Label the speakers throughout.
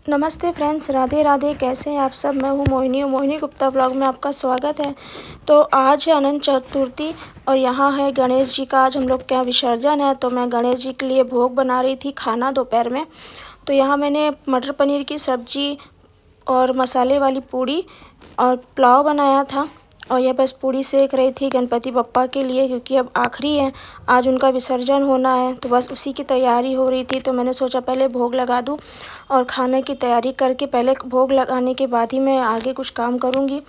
Speaker 1: नमस्ते फ्रेंड्स, राधे राधे। कैसे हैं आप सब। मैं हूँ मोहिनी गुप्ता ब्लॉग में आपका स्वागत है। तो आज है अनंत चतुर्थी और यहाँ है गणेश जी का आज हम लोग के यहाँ विसर्जन है। तो मैं गणेश जी के लिए भोग बना रही थी खाना दोपहर में। तो यहाँ मैंने मटर पनीर की सब्ज़ी और मसाले वाली पूड़ी और पुलाव बनाया था और ये बस पूड़ी सेक रही थी गणपति बप्पा के लिए, क्योंकि अब आखिरी है, आज उनका विसर्जन होना है। तो बस उसी की तैयारी हो रही थी। तो मैंने सोचा पहले भोग लगा दूं और खाने की तैयारी करके पहले भोग लगाने के बाद ही मैं आगे कुछ काम करूंगी।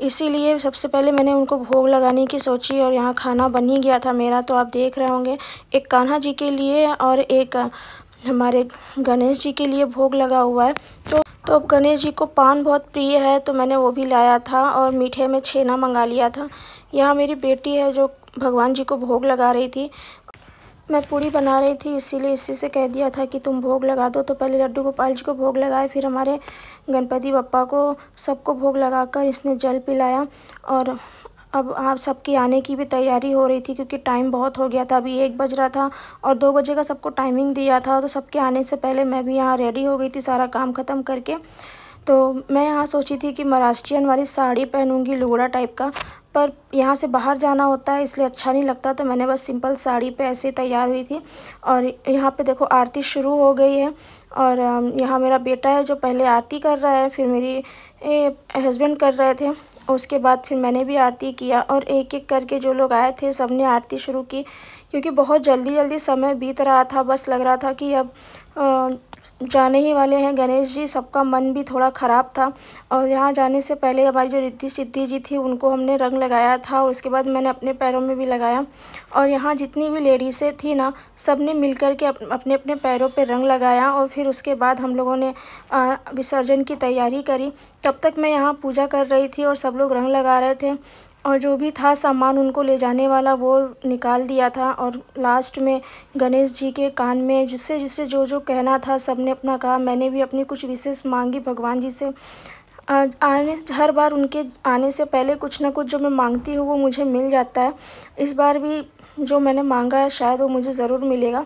Speaker 1: इसीलिए सबसे पहले मैंने उनको भोग लगाने की सोची और यहाँ खाना बन ही गया था मेरा। तो आप देख रहे होंगे, एक कान्हा जी के लिए और एक हमारे गणेश जी के लिए भोग लगा हुआ है। तो अब गणेश जी को पान बहुत प्रिय है, तो मैंने वो भी लाया था और मीठे में छेना मंगा लिया था। यहाँ मेरी बेटी है जो भगवान जी को भोग लगा रही थी। मैं पूड़ी बना रही थी, इसीलिए इसी से कह दिया था कि तुम भोग लगा दो। तो पहले लड्डू गोपाल जी को भोग लगाए, फिर हमारे गणपति बप्पा को सबको भोग लगाकर इसने जल पिलाया। और अब आप सबकी आने की भी तैयारी हो रही थी, क्योंकि टाइम बहुत हो गया था। अभी 1 बज रहा था और 2 बजे का सबको टाइमिंग दिया था। तो सबके आने से पहले मैं भी यहाँ रेडी हो गई थी सारा काम ख़त्म करके। तो मैं यहाँ सोची थी कि महाराष्ट्रियन वाली साड़ी पहनूंगी, लुगड़ा टाइप का, पर यहाँ से बाहर जाना होता है इसलिए अच्छा नहीं लगता। तो मैंने बस सिंपल साड़ी पे ऐसे तैयार हुई थी। और यहाँ पे देखो आरती शुरू हो गई है। और यहाँ मेरा बेटा है जो पहले आरती कर रहा है, फिर मेरी हस्बैंड कर रहे थे, उसके बाद फिर मैंने भी आरती किया। और एक एक करके जो लोग आए थे सब ने आरती शुरू की, क्योंकि बहुत जल्दी समय बीत रहा था। बस लग रहा था कि अब जाने ही वाले हैं गणेश जी। सबका मन भी थोड़ा ख़राब था। और यहाँ जाने से पहले हमारी जो रिद्धि सिद्धि जी थी उनको हमने रंग लगाया था और उसके बाद मैंने अपने पैरों में भी लगाया। और यहाँ जितनी भी लेडीज़ें थी ना, सब ने मिल कर के अपने अपने पैरों पे रंग लगाया। और फिर उसके बाद हम लोगों ने विसर्जन की तैयारी करी। तब तक मैं यहाँ पूजा कर रही थी और सब लोग रंग लगा रहे थे। और जो भी था सामान उनको ले जाने वाला वो निकाल दिया था। और लास्ट में गणेश जी के कान में जिससे जिससे जो जो कहना था सब ने अपना कहा। मैंने भी अपनी कुछ विशेष मांगी भगवान जी से। हर बार उनके आने से पहले कुछ ना कुछ जो मैं मांगती हूँ वो मुझे मिल जाता है। इस बार भी जो मैंने मांगा है शायद वो मुझे ज़रूर मिलेगा।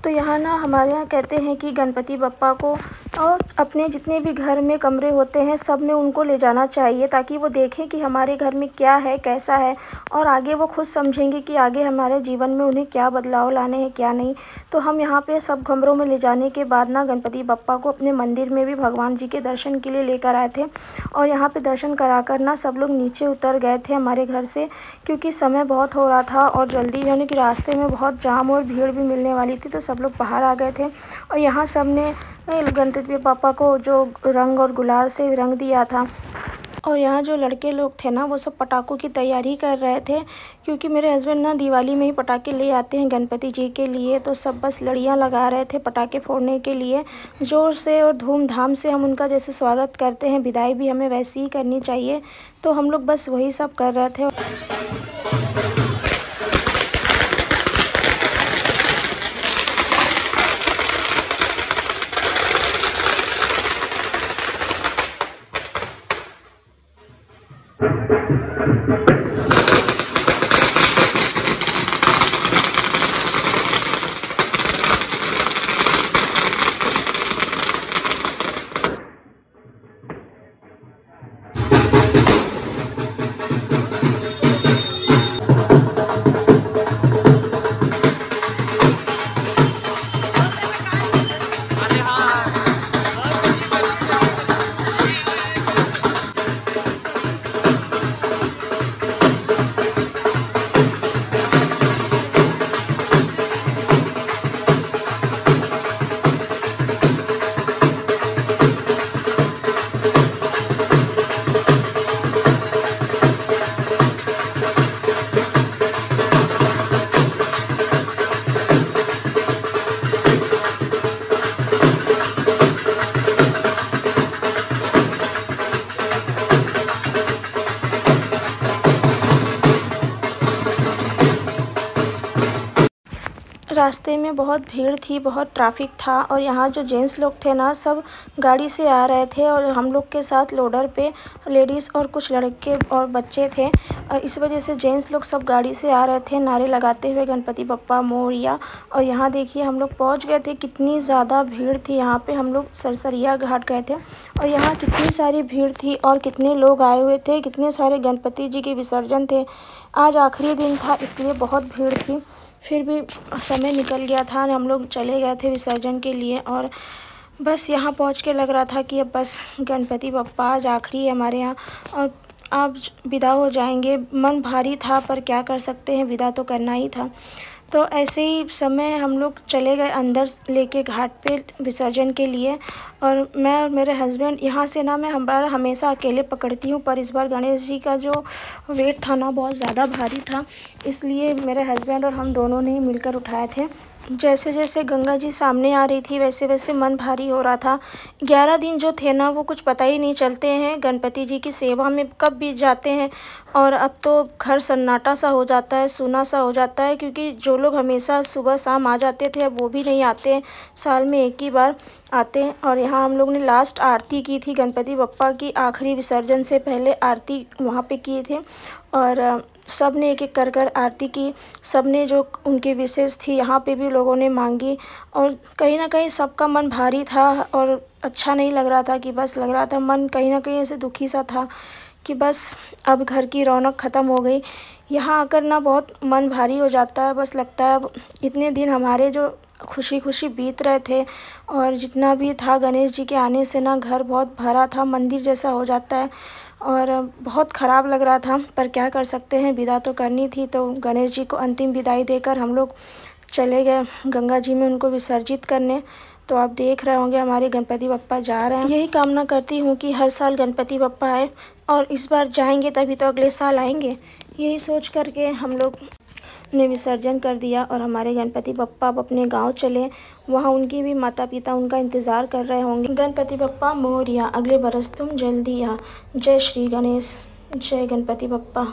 Speaker 1: तो यहाँ ना हमारे यहाँ कहते हैं कि गणपति बप्पा को और अपने जितने भी घर में कमरे होते हैं सब में उनको ले जाना चाहिए, ताकि वो देखें कि हमारे घर में क्या है, कैसा है। और आगे वो खुद समझेंगे कि आगे हमारे जीवन में उन्हें क्या बदलाव लाने हैं, क्या नहीं। तो हम यहाँ पे सब कमरों में ले जाने के बाद ना गणपति बप्पा को अपने मंदिर में भी भगवान जी के दर्शन के लिए लेकर आए थे। और यहाँ पे दर्शन कराकर ना सब लोग नीचे उतर गए थे हमारे घर से, क्योंकि समय बहुत हो रहा था और जल्दी, यानी कि रास्ते में बहुत जाम और भीड़ भी मिलने वाली थी। तो सब लोग बाहर आ गए थे और यहाँ सब ने गणपति बप्पा को जो रंग और गुलाल से रंग दिया था। और यहाँ जो लड़के लोग थे ना वो सब पटाखों की तैयारी कर रहे थे, क्योंकि मेरे हस्बैंड ना दिवाली में ही पटाखे ले आते हैं गणपति जी के लिए। तो सब बस लड़ियाँ लगा रहे थे पटाखे फोड़ने के लिए। ज़ोर से और धूमधाम से हम उनका जैसे स्वागत करते हैं, विदाई भी हमें वैसी ही करनी चाहिए। तो हम लोग बस वही सब कर रहे थे। रास्ते में बहुत भीड़ थी, बहुत ट्रैफिक था और यहाँ जो जेंट्स लोग थे ना सब गाड़ी से आ रहे थे और हम लोग के साथ लोडर पे लेडीज़ और कुछ लड़के और बच्चे थे। और इस वजह से जेंट्स लोग सब गाड़ी से आ रहे थे नारे लगाते हुए गणपति बप्पा मोरया। और यहाँ देखिए हम लोग पहुँच गए थे, कितनी ज़्यादा भीड़ थी यहाँ पे। हम लोग सरसरिया घाट गए थे और यहाँ कितनी सारी भीड़ थी और कितने लोग आए हुए थे, कितने सारे गणपति जी के विसर्जन थे। आज आखिरी दिन था इसलिए बहुत भीड़ थी, फिर भी समय निकल गया था। हम लोग चले गए थे विसर्जन के लिए और बस यहाँ पहुँच के लग रहा था कि अब बस गणपति बप्पा आज आखिरी है हमारे यहाँ और आप विदा हो जाएंगे। मन भारी था पर क्या कर सकते हैं, विदा तो करना ही था। तो ऐसे ही समय हम लोग चले गए अंदर लेके घाट पे विसर्जन के लिए। और मैं और मेरे हस्बैंड यहाँ से ना मैं हमेशा अकेले पकड़ती हूँ, पर इस बार गणेश जी का जो वेट था ना बहुत ज़्यादा भारी था, इसलिए मेरे हस्बैंड और हम दोनों ने मिलकर उठाए थे। जैसे जैसे गंगा जी सामने आ रही थी वैसे वैसे मन भारी हो रहा था। 11 दिन जो थे ना वो कुछ पता ही नहीं चलते हैं, गणपति जी की सेवा में कब बीत जाते हैं। और अब तो घर सन्नाटा सा हो जाता है, सूना सा हो जाता है, क्योंकि जो लोग हमेशा सुबह शाम आ जाते थे अब वो भी नहीं आते हैं, साल में एक ही बार आते हैं। और यहाँ हम लोग ने लास्ट आरती की थी गणपति बप्पा की, आखिरी विसर्जन से पहले आरती वहाँ पे किए थे और सब ने एक एक कर कर आरती की। सब ने जो उनकी विशेष थी यहाँ पे भी लोगों ने मांगी और कहीं ना कहीं सबका मन भारी था और अच्छा नहीं लग रहा था, कि बस लग रहा था मन कहीं ना कहीं ऐसे दुखी सा था कि बस अब घर की रौनक ख़त्म हो गई। यहाँ आकर ना बहुत मन भारी हो जाता है, बस लगता है अब इतने दिन हमारे जो खुशी खुशी बीत रहे थे और जितना भी था गणेश जी के आने से ना घर बहुत भरा था, मंदिर जैसा हो जाता है और बहुत ख़राब लग रहा था। पर क्या कर सकते हैं, विदा तो करनी थी। तो गणेश जी को अंतिम विदाई देकर हम लोग चले गए गंगा जी में उनको विसर्जित करने। तो आप देख रहे होंगे हमारे गणपति बप्पा जा रहे हैं। यही कामना करती हूँ कि हर साल गणपति बप्पा आए और इस बार जाएंगे तभी तो अगले साल आएंगे। यही सोच करके हम लोग ने विसर्जन कर दिया और हमारे गणपति बप्पा अब अपने गांव चले। वहाँ उनकी भी माता पिता उनका इंतज़ार कर रहे होंगे। गणपति बप्पा मोरया, अगले बरस तुम जल्दी आ। जय श्री गणेश, जय गणपति बप्पा।